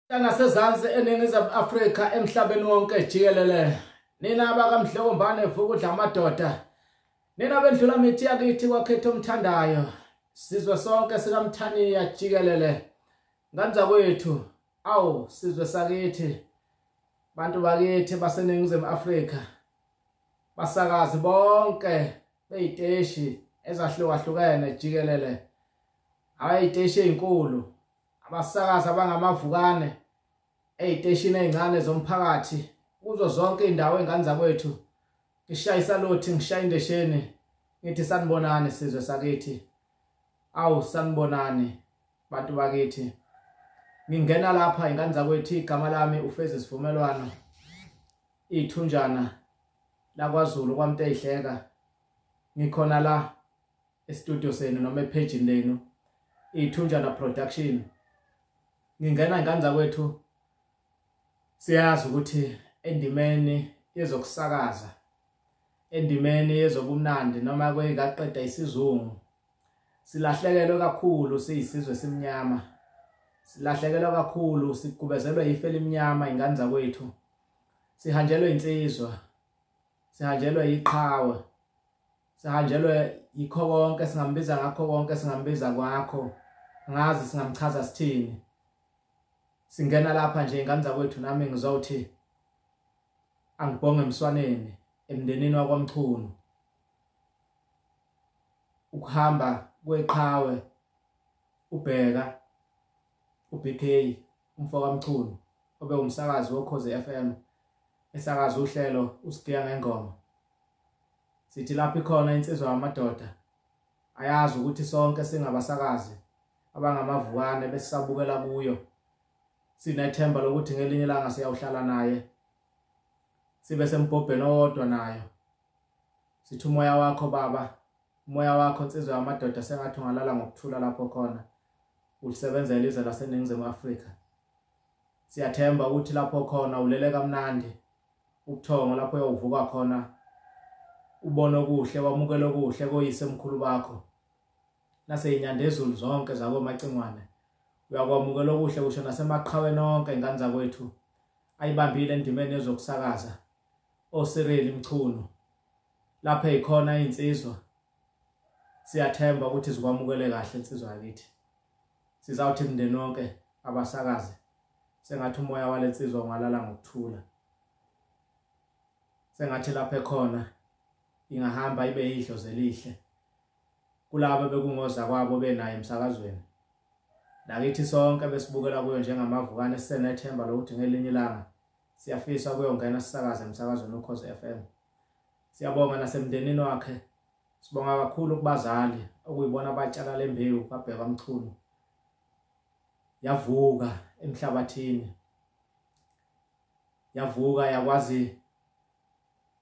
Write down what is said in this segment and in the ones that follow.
Nasezansi eningizimu Afrika emhlabeni wonke jikelele. Nina abakamhlokombane vukudla amadoda. Nina bendlula mithi yakithi kwakhetha omthandayo. Sizwe sonke sikaMthaniya jikelele. Nganza kwethu, awu sizwe sakithi. Bantu bakithi baseningizimu Afrika. Basakazi bonke beyiteshi ezahlukahlukene jikelele. Abayiteshi ezinkulu. Abasakazi abangamavukane eyiteshini ezincane zomphakathi kuzo zonke indawo enganza kwethu ngishayisa lothi ngishaya indesheni ngithi sanibonani sizwe sakithi awu sanibonani bantu bakithi ngingena lapha inganza kwethu igama lami ufeze sivumelwano ithunjana la kwaZulu kwaMteyihleka ngikhona la e-studio senu noma e-page lenu ithunjana production. Ngingena inganza kwethu siyazi ukuthi endimeni yezokusakaza endimeni yezobumnandi noma kwengaqeda isizungu silahlekelwe kakhulu siyisizwe simnyama silahlekelwe kakhulu sikubezelwe ife elimnyama inganza kwethu sihanjelwe insizwa sihanjelwe iqhawe sihanjelwe yikho konke singambiza ngakho konke singambiza kwakho ngazi singamchaza sithini. Singena lapha nje inganza kwethu nami ngizowuthi angibonge emswaneni emndenini wakwaMchunu ukuhamba kweqhawe uBheka uBK umfo kaMchunu obe umsakazi wokhoze FM esakaza uhlelo usigiya ngengoma sithi lapha ikhona insizwa yamadoda ayazi ukuthi sonke singabasakazi abangamavukane besabukela kuyo sinethemba lokuthi ngelinye ilanga siyawuhlala naye sibe sembhobheni owodwa nayo sithi umoya wakho baba umoya wakho insizwa yamadoda sengathi ungalala ngokuthula lapho khona ulisebenzela izwe laseNingizimu Afrika siyathemba ukuthi lapho khona ulele kamnandi ubuthongo lapho uyovuka khona ubone okuhle wamukele okuhle koyise emkhulu bakho naseyinyanda ezulu zonke zakomacingwane uyakwamukela okuhle kusho nasemaqhawe nonke inganza kwethu ayibambile endimeni yezokusakaza osireli Mchunu lapha ekhona insizwa siyathemba ukuthi sikwamukele kahle insizwa yakithi sizawuthi imndeni wonke abasakazi sengathi umoya walensizwa ungalala ngokuthula sengathi lapha ekhona ingahamba ibe yidlozi elihle kulabo bekungoza kwabo benayo emsakazweni lakithi sonke besibukela kuyo njengamavukane sisenethemba lokuthi ngelinye ilanga siyafisa kuyongena sisakaze emsakazweni ukhoze FM. Siyabonga nasemndenini wakhe sibonga kakhulu kubazali okuyibona abatshala lembewu kaBheka Mchunu yavuka emhlabathini yavuka yakwazi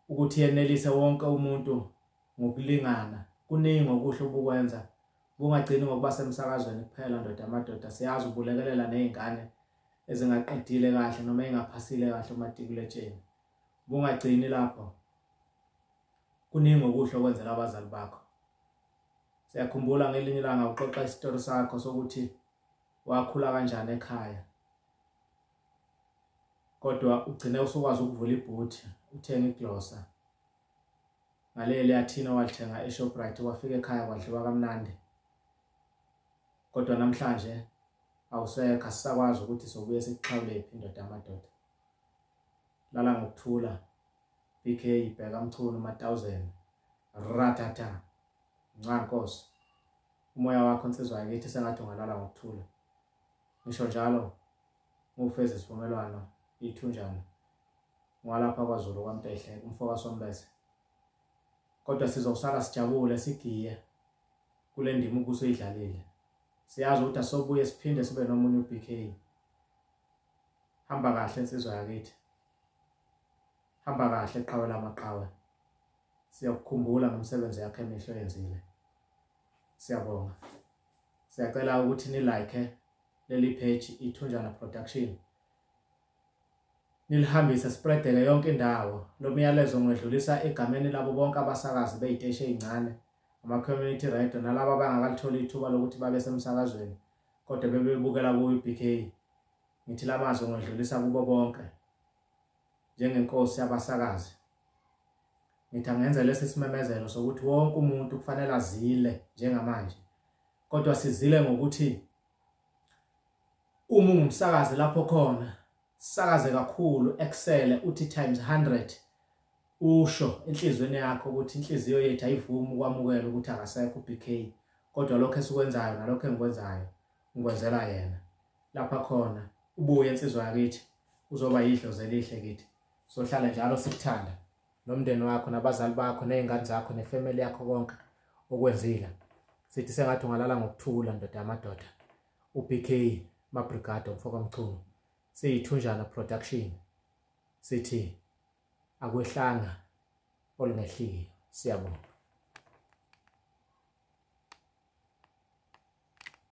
ukuthi yenelise wonke umuntu ngokulingana kuningi okuhle obukwenza bungagcini ngokuba semsakazweni kuphela ndoda amadoda siyazi ubulekelela nezingane ezingaqedile kahle noma engaphasile kahle umatikuletsheni bungagcini lapho kuningi okuhle okwenzela abazali bakho. Siyakhumbula ngelinye ilanga uxoxa isitori sakho sokuthi wakhula kanjani ekhaya kodwa ugcine usukwazi ukuvula ibhuthi uthenga iglosa ngaleli yathina walithenga eShoprite wafika ekhaya kwadliwa kamnandi kodwa namhlanje awusekho asisakwazi ukuthi sobuye sikuxhawule indoda amadoda lala ngokuthula BK Bheka Mchunu 1000 ratata ncankosi umoya wakho insizwa yakithi sengathi ungalala ngokuthula ngisho njalo ngufeze sivumelwano ithunjana ngwalapha kwaZulu kwaMteyihleka umfo kaSombese kodwa sizosala sijabule sigiye kule ndima ukusuyidlalile siyazi ukuthi asobuye siphinde sibe nomunye uBK. Hamba kahle insizwa yakithi hamba kahle eqhawe lamaqhawe siyakukhumbula ngomsebenzi yakhe emihlo yenzile siyabonga siyacela ukuthi ni like leli page ithunjana production nilihambise spreadele yonke indawo lo myalezo ngwedlulisa egameni labo bonke abasakazi beyiteshi ezincane ama-community radio nalabo abangakalithola ithuba lokuthi babe semsakazweni kodwa bebebukela kuyo iBK ngithi lamazwi ngidlulisa kubo bonke njengenkosi yabasakazi. Ngithi angenza lesi simemezelo sokuthi wonke umuntu kufanele azile njengamanje, kodwa sizile ngokuthi uma ungumsakazi lapho khona sakaze kakhulu, excel uthi times 100, usho enhlizweni yakho ukuthi inhliziyo yethu ayivumi ukwamukela ukuthi akasekho uBK, kodwa lokho esikwenzayo nalokho engikwenzayo ngikwenzela yena. Lapha khona ubuye insizwa yakithi uzoba yidlozi elihle kithi. Sohlala njalo sikuthanda nomndeni wakho nabazali bakho nezingane zakho nefamily yakho konke okwenzile. Sithi sengathi ungalala ngokuthula ndoda yamadoda. uBK Mabrigado Bheka Mchunu siyithunjana production. Sithi akwehlanga olungehliyo. Siyabonga.